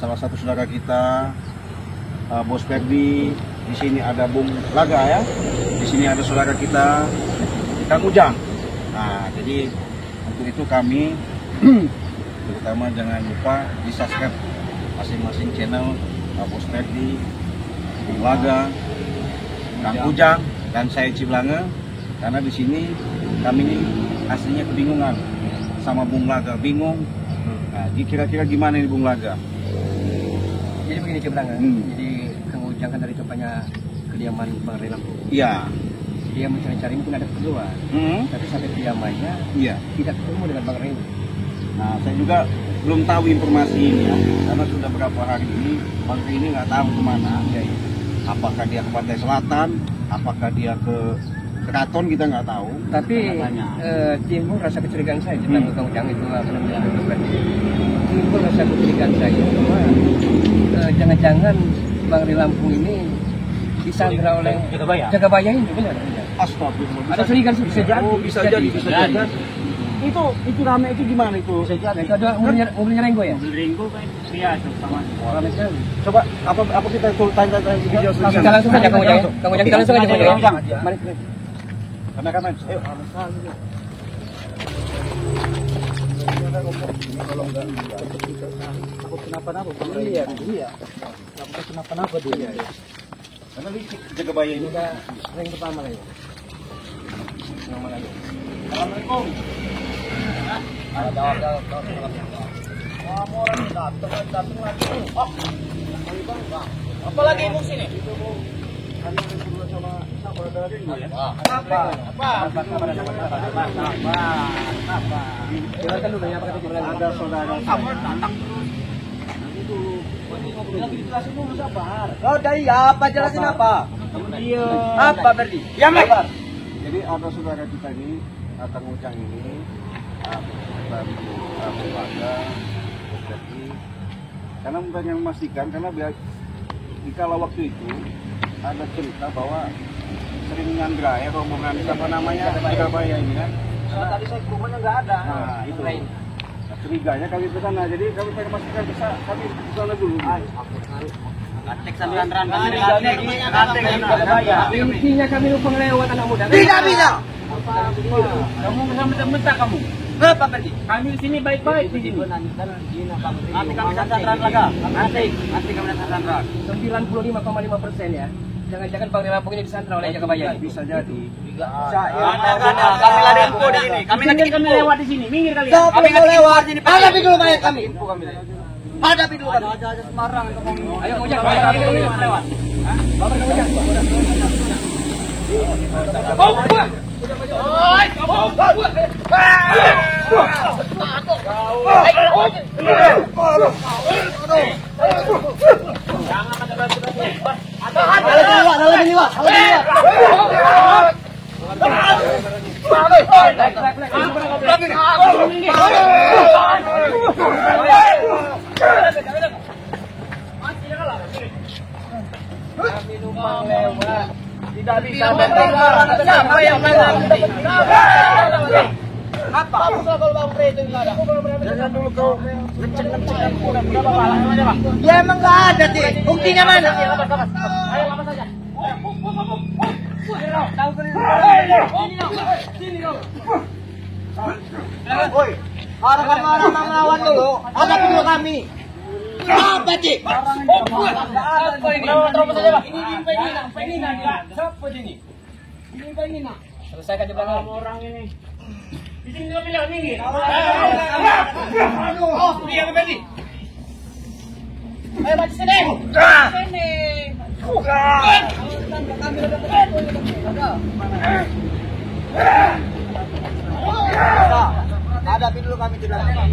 salah satu saudara kita, Bos Ferdi. Di sini ada Bung Laga ya. Di sini ada saudara kita, Kang Ujang. Nah, jadi untuk itu kami terutama jangan lupa di subscribe masing-masing channel Bos Ferdi, Bung Laga, Kang Ujang, dan saya Ciblange. Karena di sini kami ini aslinya kebingungan sama Bung Laga, bingung. Nah, kira-kira gimana nih Bung Laga? Jadi begini Ciblange, jadi Kang Ujang kan dari tempatnya kediaman Bang Ray Lampung. Iya. Dia mencari-cari mungkin ada keperluan, tapi sampai kediamannya tidak ketemu dengan Bang Ray. Nah, saya juga belum tahu informasi ini ya, karena sudah berapa hari ini Bang Ray ini nggak tahu kemana. Apakah dia ke Pantai Selatan, apakah dia ke Keraton, kita nggak tahu. Tapi timbul rasa kecurigaan saya tentang Kang Ujang itu apa namanya? Timbul rasa kecurigaan saya bahwa jangan-jangan Bang Ray Lampung ini disandra oleh Jagabaya ini, benar? Astagfirullah. Ada curigaan sih, bisa jadi. Itu rame itu gimana itu? Bisa jadi. Itu ada mobilnya Renggo ya? Mobil Renggo kan biasa sama Rame sekali. Coba apa kita tanya video Kita langsung saja Kang Ujang. Kang Ujang kita langsung aja Kang Ujang. Mari. Kameramen, ayo. Kalau enggak takut kenapa-napa. Iya. Takut kenapa-napa dia. Karena licik Jagabaya ini Udah ring pertama lah ya. Nomor lagi. Assalamualaikum. Ada. Wah, orang datang lagi. apa lagi mau sini? Kan berdua sama saudara ini ya. Apa? Silakan dulu ya, Ada saudara saya. Nanti dulu. Lagi dijelasin dulu sabar. Oh, dari apa? Jelasin apa? Iya. Apa Berdi? Ya, Mek. Jadi ada saudara kita ini, Kang Ujang ini, dari keluarga, jadi karena banyak memastikan, karena di kala waktu itu ada cerita bahwa sering nyandra ya rombongan siapa namanya Jagabaya ini kan. Karena tadi saya ke rumahnya nggak ada. Nah itu. Nah, curiganya kami ke sana, jadi kami pengen memastikan bisa kami ke sana dulu. Cek sandaran kami Jagabaya. Intinya kami lupa lewat anak muda. Tidak bisa. Kamu mentah-mentah kamu. Apa Berdi? Kami di sini baik-baik di sini. Nanti kami sandaran laga. Nanti kami sandaran. 95,5% ya. Jangan-jangan Bang Ray Lampung ini disandra oleh Jagabaya. Bisa jadi. Kami lari info di sini. Kami lewat di sini. Minggir kalian. Kami mau lewat sini. Hadapi dulu mayat kami. Hadapi dulu kami. Semarang itu ngomong. Ayo Ujang, lewat. Bapak Ujang. Kami numpang lewat. Tidak bisa siapa yang apa? Kalau Bang Ray itu enggak ada. Jangan dulu kau ngecek-ngecekan berapa pahalanya Pak? Ya emang enggak ada sih. Buktinya mana? Ayo lapas saja. Tahu sini dong. Woi, orang-orang melawan dulu. Hadapi dulu kami. Apa sih? Apa ini? Terus saja Pak. Ini siapa ini? Ini nak. Selesaikan jebakan Orang ini. Di sini nggak bilang minggir. Dia kembali. Ayo maju sini. Sini. Hadapi dulu kami di belakang.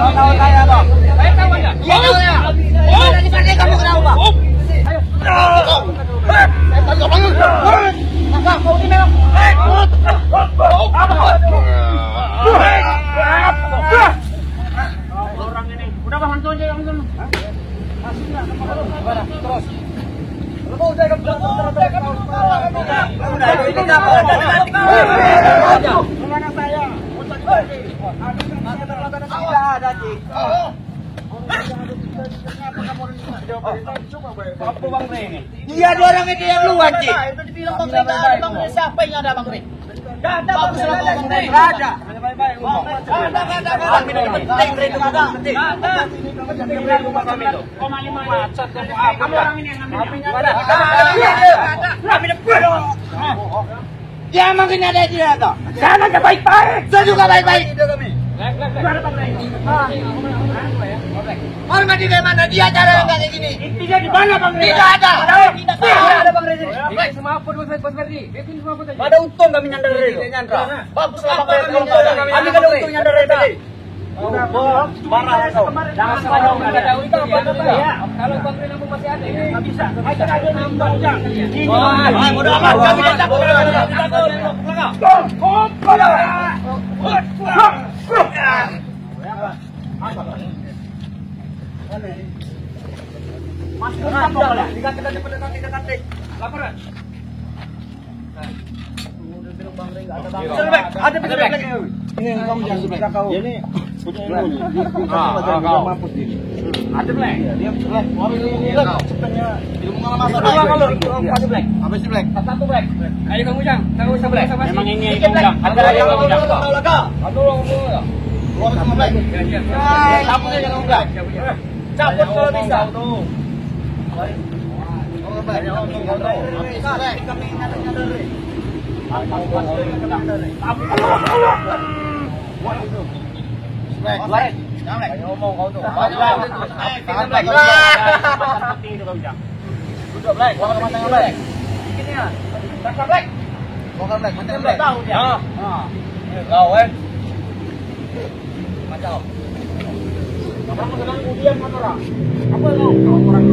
Tahu saya Bang. Ayo kawan ya. Iya tahu ya. Udah dipakai kamu kenapa Bang? Ayo. Enggak mau ini memang. Orang ini. Udah Bang, hantu aja yang sana. Terus. Lu mau jaga Dia ada orang itu yang luar, Ci. Itu dibilang Bang Rey, Bang Rey siapa yang ada Bang Rey? Gak ada Bang Rey, gak ada. Baik-baik, penting Rey itu ada. Kamu orang ini yang ngambilnya. Kami depan. Ya emang ini ada dia toh. Saya aja baik-baik. Saya juga baik-baik. Hormat di mana dia cara enggak kayak gini? Intinya di mana Bang Rey? Tidak ada. Tidak ada Bang Rey. Semua apa Bos Ferdi? Itu semua apa tadi? Ada untung kami nyandar Rey. Bagus lah Bang Rey. Kami ada untung nyandar Rey tadi. Udah, marah kau. Jangan sengaja enggak tahu itu ya. Kalau Bang Rey Lampung masih ada ya? Enggak bisa. Aja nambah ujang. Ini udah amat kami tidak laporan. Ada betul ini kamu jangan sudah kau. Ini punya ilmu. Mampus dia. Ada Black. Dia Black. Ini sebenarnya ilmu ngamatan. Ada Black. Apa sih Black? Satu Black. Ayo kamu Jang, tahu sama Black. Memang ini Jang. Ada yang kamu Jang. Aduh, keluar sama Black. Cabut aja kamu Black. Cabut kalau bisa. Ngomong kau tuh. Duduk Black, bawa ke matanya Black. Ini ya. Saksa Black. Bawa ke Black, matanya Black. Tahu dia. Kau Macam. Kamu sedang ujian kan orang? Apa kau? Orang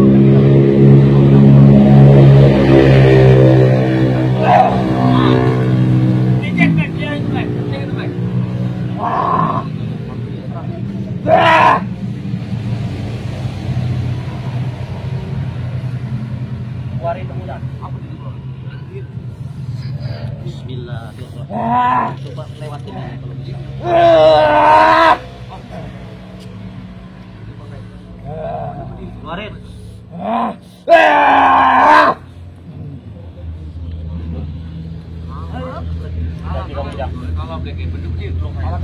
Bismillahirrahmanirrahim. Coba lewatin kalau bisa. Keluarin.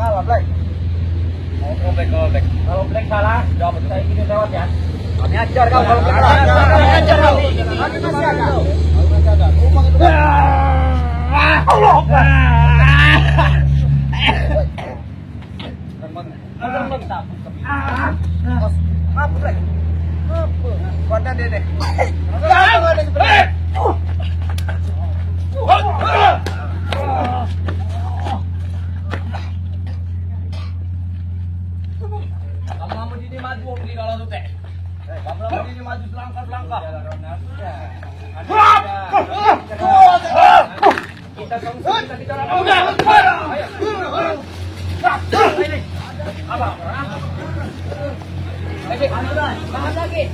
Kalah Black. Kalau Black salah, dapat saya gini lewat ya. Kami ajar kau kalau Black salah. Kami ajar kau. Kami masih ada. Allah. Apa Black? Apa? Dede. Kamu ini maju di kalau tuh teh. Kamu ini maju selangkah. Kita kita bicara. Udah. Ayo. Apa? Bahan lagi.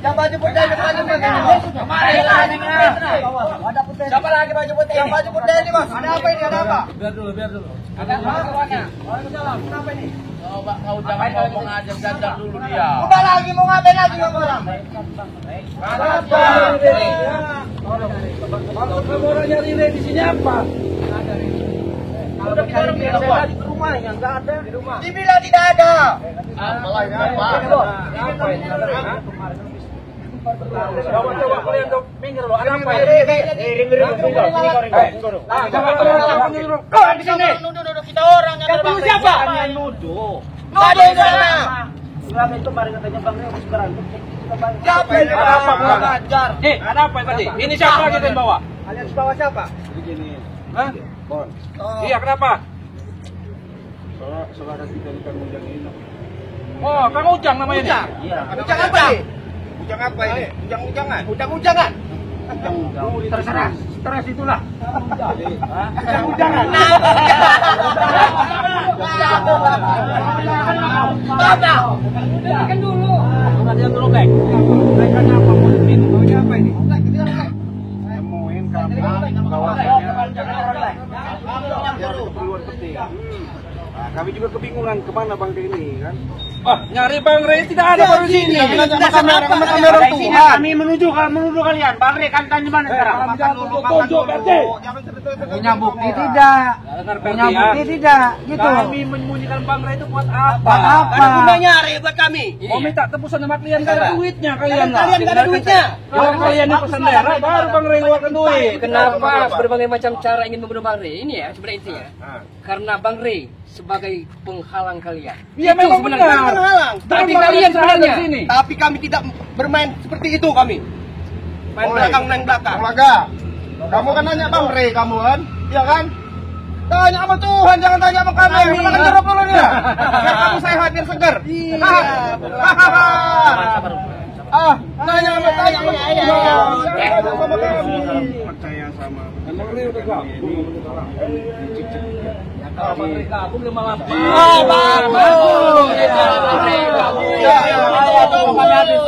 Siapa jemput dia? Siapa lagi baju putih? Yang baju putih ini Mas. Ada apa ini? Ada apa? Biar dulu. Ada apa kawannya? Waalaikumsalam. Kenapa ini? Coba kau jangan ngomong aja, gadar dulu dia. Udah lagi mau ngapain lagi kamu orang? Kamu orang nyari di sini apa? Udah kita orang bilang di rumah yang enggak ada. Di rumah. Dibilang tidak ada. Malah ini apa? Apa ini? Coba kalian dong minggir lo. Ada apa ini? Coba di sini. Nuduh kita orang yang nuduh siapa? Nuduh. Nuduh sana. Selama itu kemarin katanya Bang Rey harus berantem. Siapa ini? Ada apa, Bang? Ngajar. Ada apa tadi? Ini siapa kita yang bawa? Alias bawa siapa? Begini, Hah? Bon. Iya, kenapa? Saudara kita di Kang Ujang ini. Oh, Kang Ujang namanya ini? Iya. Ujang apa ini? Ujang apa ini? Ujang-ujangan. Ujang-ujangan. Terserah, stres itulah. Ujang-ujangan. Dengarkan dulu. Perhatian dulu, Black. Mereka apa mungkin? Maunya apa ini? Nemuin kami bahwasanya ada keperluan penting. Nah, kami juga kebingungan kemana Bang Rey ini kan? Oh, nyari Bang Rey tidak ada baru sini. Kami menuju kalian. Bang Rey kan tanya mana sekarang? Tunjuk, Berti. Punya bukti tidak? Punya bukti tidak? Gitu. Kami menyembunyikan Bang Rey itu buat apa? Ada gunanya nyari buat kami. Mau minta tebusan sama kalian, gak ada duitnya kalian lah. Kalian gak ada duitnya. Kalau kalian yang pesan daerah, baru Bang Rey ngeluarkan duit. Kenapa berbagai macam cara ingin membunuh Bang Rey? Ini ya sebenarnya intinya. Karena Bang Rey sebagai penghalang kalian. Iya, Itu memang sebenarnya. benar. Penghalang. Tapi kalian sebenarnya sini. Tapi kami tidak bermain seperti itu kami. Main belakang, main belakang. Laga. Kamu kan nanya Bang Rey kamu kan? Iya kan? Tanya sama Tuhan, jangan tanya sama kami. Makan jeruk dulu dia. Biar kamu sehat, biar segar. Iya. Tanya sama Tuhan. Percaya sama Bang Rey udah gabung. Bang Rey gabung belum apa-apa. Bagus.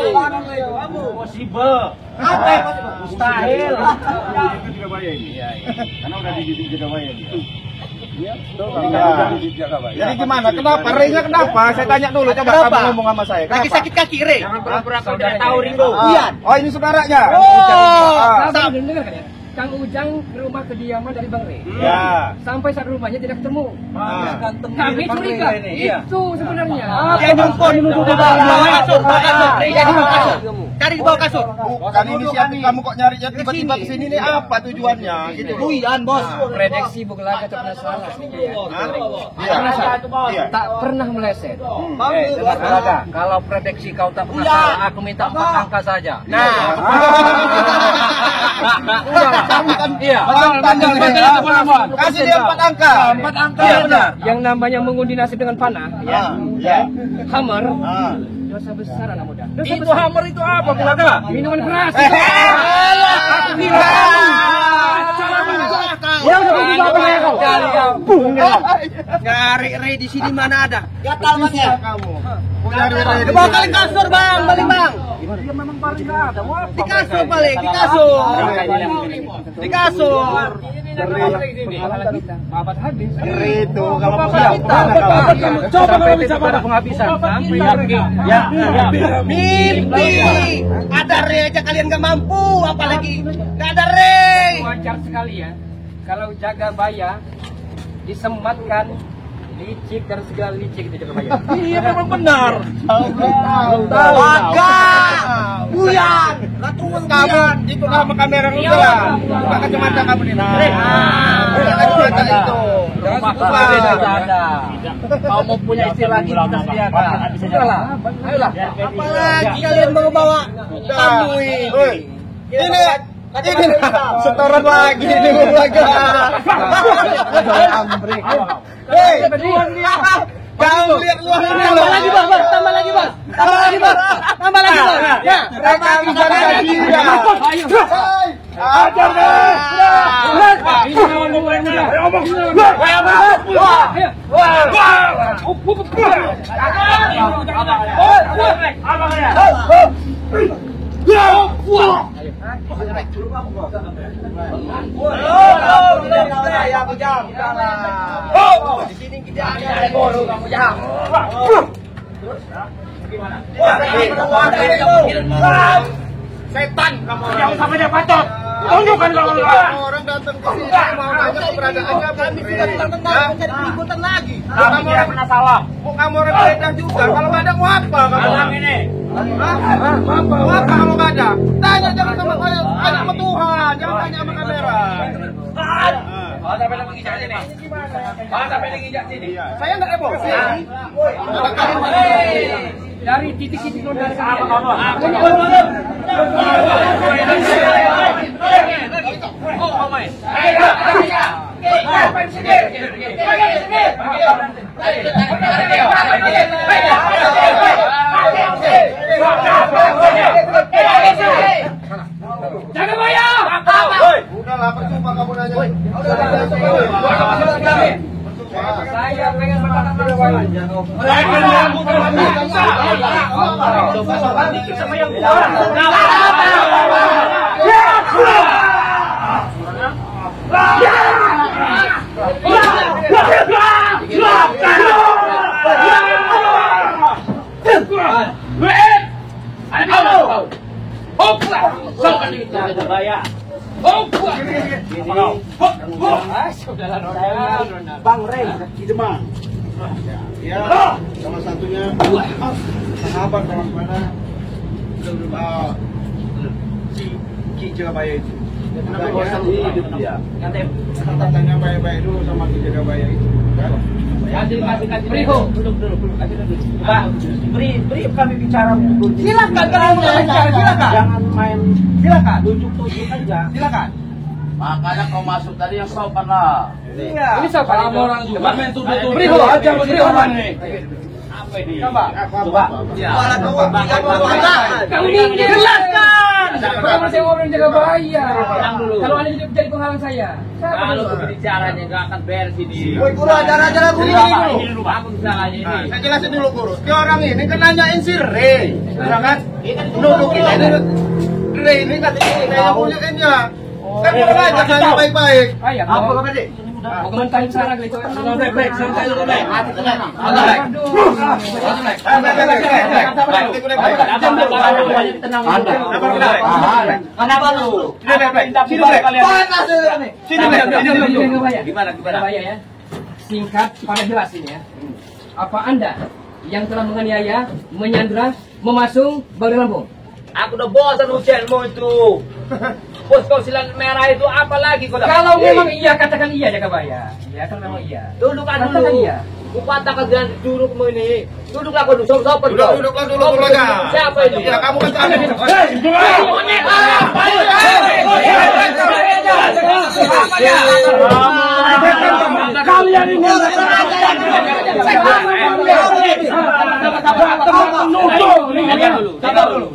Possible. Mustahil. Itu juga bahaya ini. Karena udah dididik juga bahaya dia. Jadi gimana? Kenapa? Rey-nya kenapa? Saya tanya dulu. Coba kamu ngomong sama saya. Lagi sakit kaki, Rey. Jangan pura-pura kau tidak tahu, Ringo. Iya. Oh, ini saudaranya. Sabar, dengar kan ya? Kang Ujang ke rumah kediaman dari Bang Rey. Ya. Sampai saat rumahnya tidak ketemu. Ah. Kami curiga. Iya. Itu sebenarnya. Dia nyumput. Cari di bawah kasur. Bukan inisiatif kamu kok nyarinya tiba-tiba ke sini nih apa tujuannya gitu loh. Buian, Bos. Prediksi Bukalaga tak pernah salah aslinya ya. Iya. Tak pernah meleset. Dengar Bukalaga, kalau prediksi kau tak pernah salah, aku minta 4 angka saja. Nah. Iya. Kasih dia 4 angka. 4 angka. Iya, benar. Yang namanya mengundi nasib dengan panah, ya. Ya. Hammer, Ah. dosa besar anak muda. Dosa Itu besar. hammer itu apa, Bukalaga? Minuman keras. Nyari Rey di sini mana ada? Gatal Mas ya kamu. Nyari Rey. Bawa kalian kasur, Bang. Balik, Bang. Dia memang paling enggak ada. Wah, Di kasur balik, di kasur. Di kasur. Penghalang kita. Babat habis. Itu kalau coba kalau bisa pada penghabisan. Sampai yakin. Ya. Mimpi. Ada Rey aja kalian gak mampu, apalagi gak ada Rey. Wajar sekali ya. Kalau jaga baya disematkan licik dan segala licik itu jaga baya. Iya, memang benar. Waga. Buyan. kamu itu nama kamera lu lah. Buka kacamata kamu nih. Buka kacamata itu. Jangan suka. Kau mau punya istri lagi kita sediakan. Sudahlah. Ayolah. Apalagi kalian mau bawa tamu ini. Ini setoran lagi ini Bukalaga. Hei, kamu lihat uang ini. Tambah lagi, Bos. Tambah lagi, Bos. Tambah lagi, Bos. Tambah lagi, Bos. Ya, Mereka bisa gaji. Ajar deh. Ini lawan gua yang muda. Di sini kita ada bolu kamu jam. Setan kamu. Jangan sampai dia pacot. Tunjukkan kalau Orang datang ke sini mau tanya keberadaannya kami sudah tenang menjadi keributan lagi. kami tidak pernah salah. Kamu orang beda juga. Kalau nggak ada mau apa kamu? Malam ini. Mau apa kalau nggak ada? Tanya jangan sama saya, tanya sama Tuhan, jangan tanya sama kamera. Kalau sampai lagi ngijak sini. Kalau sampai lagi ngijak sini. Saya nggak emosi. dari titik-titik dari Jangan bayar. Udahlah, percuma kamu nanya. Saya pengen Bang Rey di Demang. Ya, salah satunya sahabat kawan mana si Ki Jagabaya itu. Tanya baik-baik dulu sama Ki Jagabaya itu. Priho. Pak, beri kami bicara dulu. Silakan silakan. Jangan main Silakan. tunjuk-tunjuk aja. Silakan. Makanya kau masuk tadi yang sopan lah. Iya. Ini siapa? Kamu orang juga main tuduh-tuduh. Priho aja begitu nih. Apa ini? Coba. Kamu ini jelaskan. Kenapa saya ngobrol Jagabaya? Tenang dulu. Kalau Anda jadi penghalang saya. Kalau berbicaranya nggak akan beres ini. Woi, Guru, ajar-ajar guru Ini dulu, aku salahnya ini. Saya jelasin dulu, Guru. Dia orang ini kan nanyain si Rey. Ya kan? Nuduh kita ini. Rey ini katanya punya kan ya. Kan orang aja nanya baik-baik. Ayah. Apa kabar, Dek? Mau komentarin sekarang gitu. Santai dulu, Black. Kenapa lu? Gimana ya? Singkat, pada jelas ini ya. Apa Anda yang telah menganiaya, menyandra, memasung Bang Lampung? Aku udah bosan ujianmu itu. Bos kau silang merah itu apa lagi kau? Kalau memang iya, katakan iya Jagabaya. Ya kan memang iya. Dudukkan Katakan dulu. iya. Kupatahkan dengan dudukmu ini. Duduklah kau dulu. Sopan kau. Duduklah dulu, Guru aja. Siapa itu? Ya, kamu kan tahu. Kalian ini sabar dulu.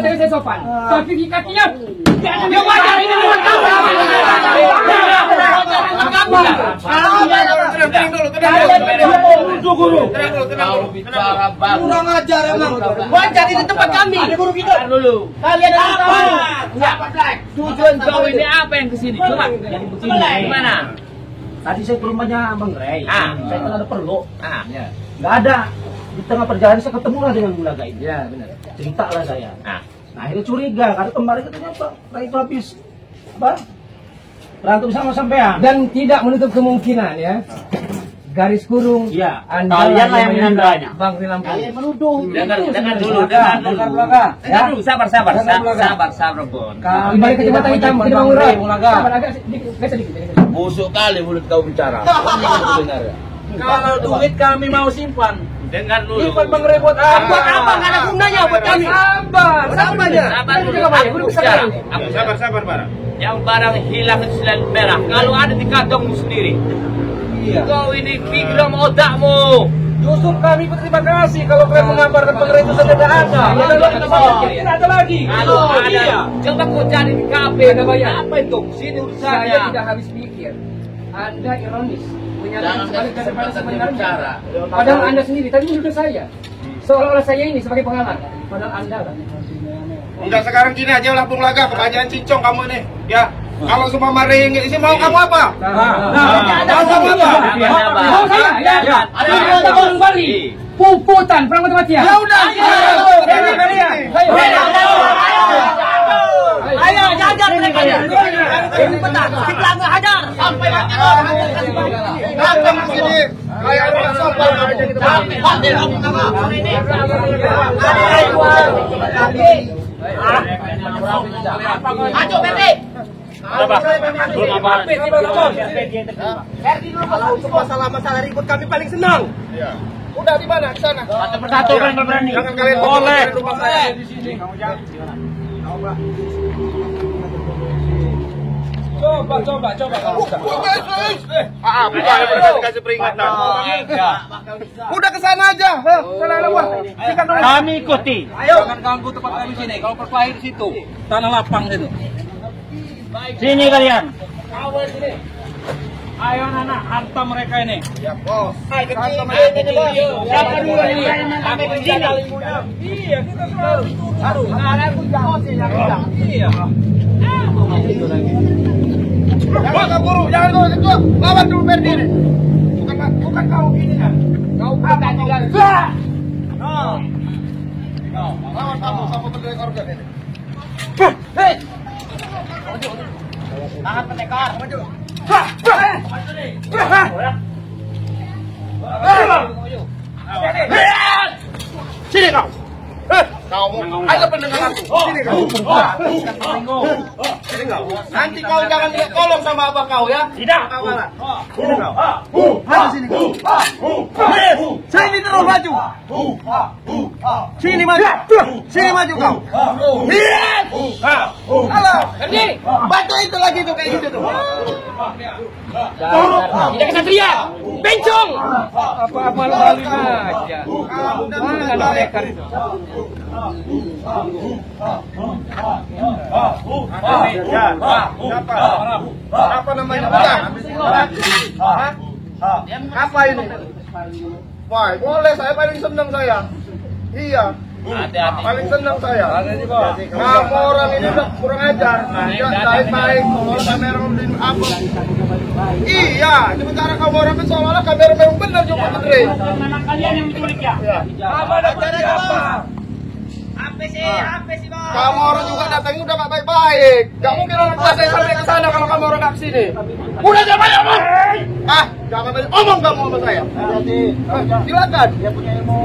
Saya sopan. Tapi kakinya dia wajar ini Kurang ajar emang. Wajar ini tempat kami. Guru kita. Dulu. Kalian ada tahu. Tujuan kau ini apa yang kesini? Coba. Gimana? Tadi saya ke rumahnya Bang Rey. Ah. Saya kan ada perlu. Ah. Nggak ada. Di tengah perjalanan saya ketemu lah dengan Bulaga ini. Ya benar. Cerita lah saya. Ah. Nah akhirnya curiga karena kemarin katanya Pak Ray itu habis berantem sama sampean. Dan tidak menutup kemungkinan ya. Garis kurung. Iya. Kalian lah yang menyandranya. Bang Lampung. Kalian menuduh. Dengar dulu. Dengar dulu. Sabar, Bon. Kembali ke jembatan hitam, kita bangun roy. Sabar agak sedikit. Busuk kali mulut kau bicara. Kalau duit kami mau simpan. Dengar dulu. Simpan Bang Rey buat apa? Buat apa? Nggak ada gunanya buat kami. Sabar. Sabar dulu. Aku bicara. Sabar, Bara. Yang barang hilang itu selain merah. Kalau ada di kantongmu sendiri. Iya. Kau ini pikiran otakmu. Justru kami berterima kasih kalau kalian mengabarkan Bang Rey itu saja tidak ada. Tidak ada lagi. Kalau ada, coba kau cari di kafe. Apa itu? Sini Saya urusannya. tidak habis pikir. Anda ironis. Menyatakan Jangan sebalik daripada sebenarnya. bicara. Padahal Anda sendiri tadi menuduh saya. Seolah-olah saya ini sebagai penghalang. Padahal Anda kan. Udah sekarang gini aja lah Bung Laga, kebanyakan cincong kamu ini. Ya, kalau semua Rey ini mau kamu apa? Mau kamu apa? Mau saya? Ya. Ada orang Bali. Puputan perang mati-matian. Ya udah. Ayo jajar mereka. Ini benar. Kita nggak hajar. Sampai mati orang. Datang sini. Kayak orang sopan. Tapi hati kamu ini. Ayo, Berti. Kalau untuk masalah ribut kami paling senang. Udah di mana? Di sana. Satu persatu kan berani. Jangan kalian boleh. numpang saya di sini. Coba. Kasih peringatan. Udah ke sana aja. Sana buah. Kami ikuti. Ayo. Jangan ganggu tempat kami sini. Kalau perkelahi di situ, tanah lapang itu. Sini kalian. Ayo anak, hantam mereka ini. Ya, bos. Siapa dulu ini? Kami di sini. Iya, kita selalu harus. Aku jauh sih yang bilang. Iya. Jangan buru, jangan kau ketua. Lawan dulu berdiri. Bukan kau ini kan. Kau kita juga. Lawan kamu sama pendiri organ ini. Hei. Tahan pendekar. Maju. Sini kau. Kau ada pendengaranku. Sini kau. Sini kau. Nanti kau jangan lihat kolong sama abah kau ya. Tidak. Sini kau. Maju sini kau. Sini terus maju. Sini maju. Sini maju kau. Halo. Berdiri. Bantu itu lagi tuh kayak gitu tuh. Tidak kesatria. Bencong. Apa-apa lalu aja. Mana ada lekar itu? Apa namanya? Apa ini? Wah, boleh saya paling senang saya. Iya. Paling senang saya. Kamu orang ini udah kurang ajar. Baik-baik. Kalau kamera udah apa? Iya. Sementara kamu orang kan seolah-olah kamera memang benar juga bener. Memang kalian yang menculik ya? Apa ada apa? Apa sih bang? Kamu orang juga datang udah gak baik-baik. Gak mungkin orang tua saya sampai ke sana kalau kamu orang gak kesini. Udah jangan banyak omong. Jangan banyak omong kamu sama saya. Silakan. Dia punya ilmu.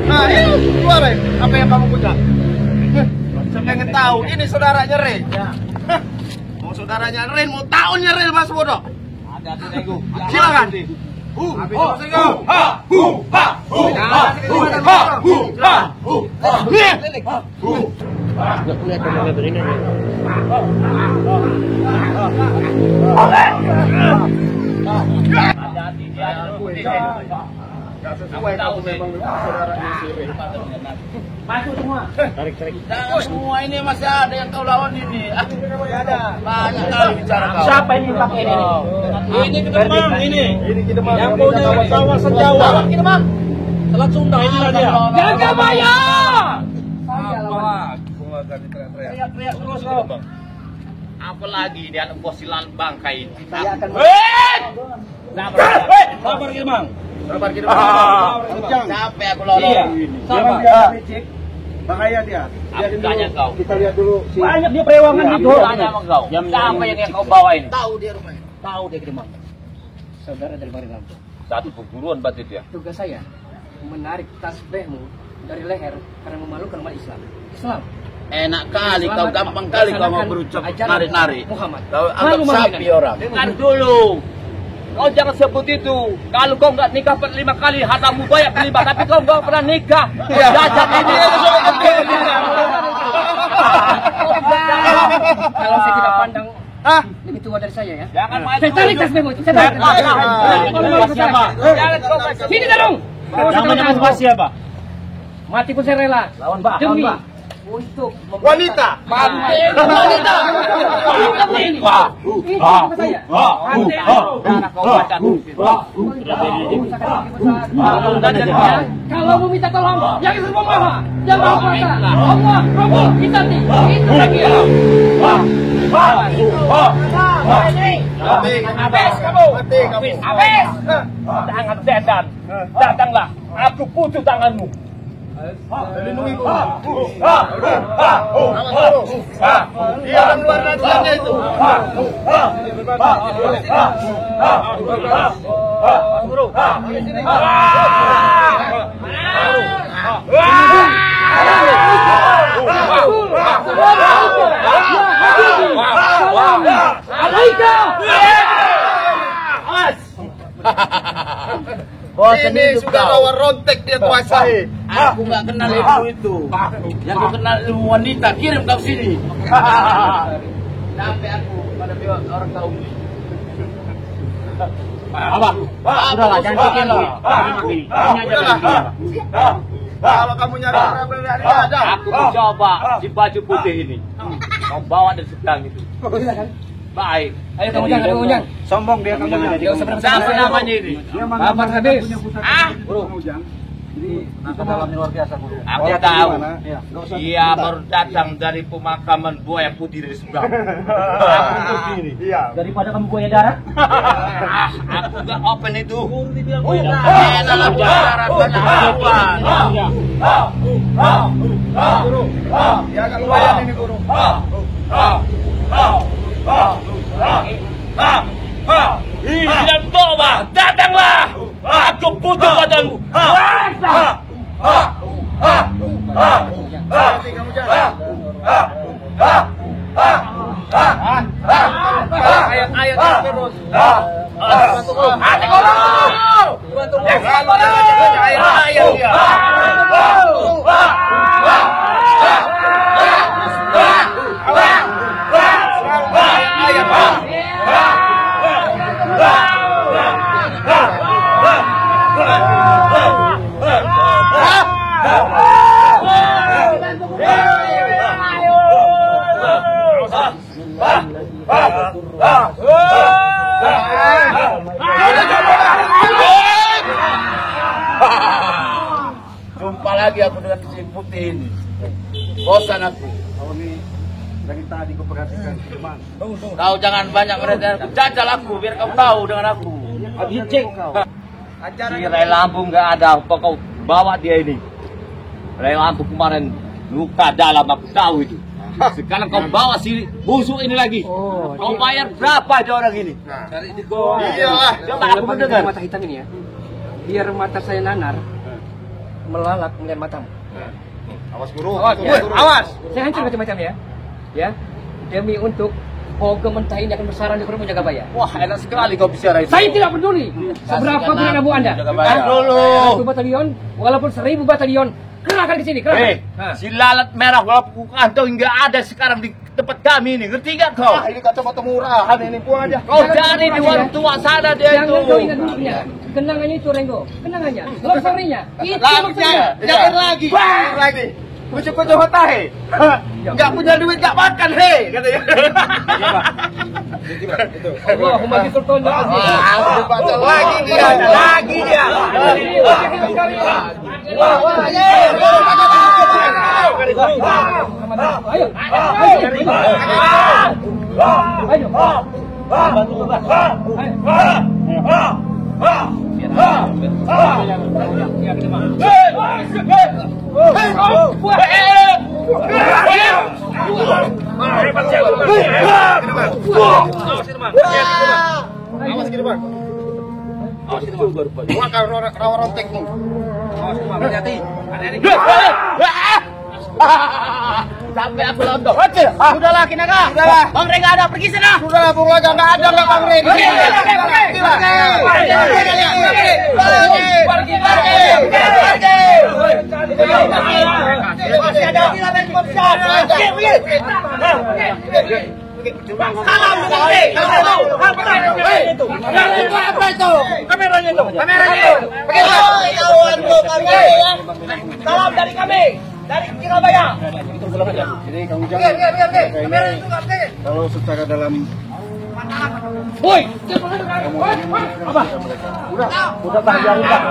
Nah ini keluar. Apa yang kamu punya? Saya pengen tahu. Ini saudaranya Ren. Mau saudaranya Ren, mau tahunnya Ren mas bodoh. Silakan. Masuk semua. Tarik. Semua ini masih ada yang kau lawan ini. Ada. Banyak kali bicara kau. Siapa ini pakai ini? Ini Kidemang ini. Ini Kidemang. Yang punya kawasan Jawa. Kidemang. Selat Sunda ini dia. Jaga bayar. Teriak terus kau. Apalagi dia anak bos silan bangkai ini. Saya akan Sabar Kidemang. Sabar Kidemang. Capek aku lawan. Sabar. Bahaya dia. Aku tanya kau. Kita lihat dulu. Banyak dia perewangan itu. Tanya sama kau. Siapa yang kau bawa ini? Tahu dia rumahnya. tahu dia Kidemang. Saudara dari Mari Lampung. Satu perguruan berarti dia. Tugas saya menarik tasbihmu dari leher karena memalukan umat Islam. Enak kali kau, gampang kali kau mau berucap nari-nari. Muhammad. Kau anggap sapi orang. Dengar dulu. Kau jangan sebut itu. Kalau kau nggak nikah 5 kali, hartamu banyak berlimpah. Tapi kau nggak pernah nikah. Jajan ini. Kalau saya tidak pandang lebih tua dari saya ya. Jangan main. Saya tarik tasbihmu. Saya tarik. Jangan kau kasih. Sini Darung. Namanya Mas siapa? Mati pun saya rela. Lawan Mbak. Demi untuk Wanita. wanita. Wah. Ini sama saya. Anak kau baca. Kalau mau minta tolong, yang itu semua maha, yang maha kuasa. Allah, Rabbul Izzati. Itu lagi ya. Habis kamu. Habis. Tangan sedan. Datanglah. Aku putus tanganmu. Lindungi gua. Dia orang luar nasionalnya itu. Ini sudah rawa rontek dia kuasai. Aku nggak kenal ilmu itu. Yang aku kenal ilmu wanita. Kirim kau sini. Sampai aku pada orang kaum. Apa? Udahlah, jangan bikin lagi. Kalau kamu nyari ada. Aku mencoba si baju putih ini. Kau bawa dari sedang itu. Baik. Ayo kamu jangan. Sombong dia kamu Siapa namanya ini? Kapan habis? Bro. Jadi kita dalamnya luar biasa, Bro. Aku tahu. Dia baru datang dari pemakaman buaya putih dari seberang. Aku begini. Iya. Daripada kamu buaya darat. Aku gak open itu. Dalam darat banyak apa? Ya kan lumayan ini guru. Jangan coba, datanglah. Aku butuh padamu. Kamu jangan. Ayat terus. Bantu guru. Bantu guru. Ayat dia. Jumpa lagi aku dengan si putih ini. Bosan aku. Kalau ini dari tadi kau perhatikan teman. Kau jangan banyak mereka. Jajal aku biar kau tahu dengan aku. Habis cek kau. Si Ray Lampung nggak ada. Apa kau bawa dia ini? Ray Lampung kemarin luka dalam, aku tahu itu. Sekarang kau bawa si busuk ini lagi. Kau bayar berapa dia orang ini? Cari di gol. Iya. Coba aku mendengar. Mata hitam ini ya. Biar mata saya nanar melalak melihat matamu. Awas guru. Awas. Saya hancur macam-macam ya. Ya. Demi untuk Oga mentah ini akan bersarang di Kurung Jagabaya. Wah, enak sekali kau bicara itu. Saya tidak peduli seberapa bulan abu Anda. Dulu. 1 batalion, walaupun 1000 batalion, kerahkan ke sini. Si lalat merah walaupun kantong nggak ada sekarang di tempat kami ini, ngerti nggak kau? Ini kacamata murahan ini buang aja. Kau cari di warung tua sana dia itu. Jangan kau ingat dulunya. Kenangannya itu Renggo. Kenangannya. Losorinya. Itu maksudnya. Jangan lagi. Lagi. Kucuk-kucuk hotai. Enggak punya duit enggak makan, he, katanya. Allahumma bisultan Baca lagi dia. Awas gini, Bang. Awas gini, Bang. Gua akan rawa rontek nih. Awas gini, Bang. Hati-hati. Sampai aku lontok. Sudahlah Kinaka. Sudahlah. Bang Rey nggak ada, pergi sana. Sudahlah, Bung Laga enggak ada enggak Bang Rey. Masih ada bilang yang besar. Salam Bang Rey. Apa itu? Kameranya itu. Salam dari kami. Dari Surabaya. Jadi kamu jangan. Kalau secara dalam Woi, udah tak biarin tak.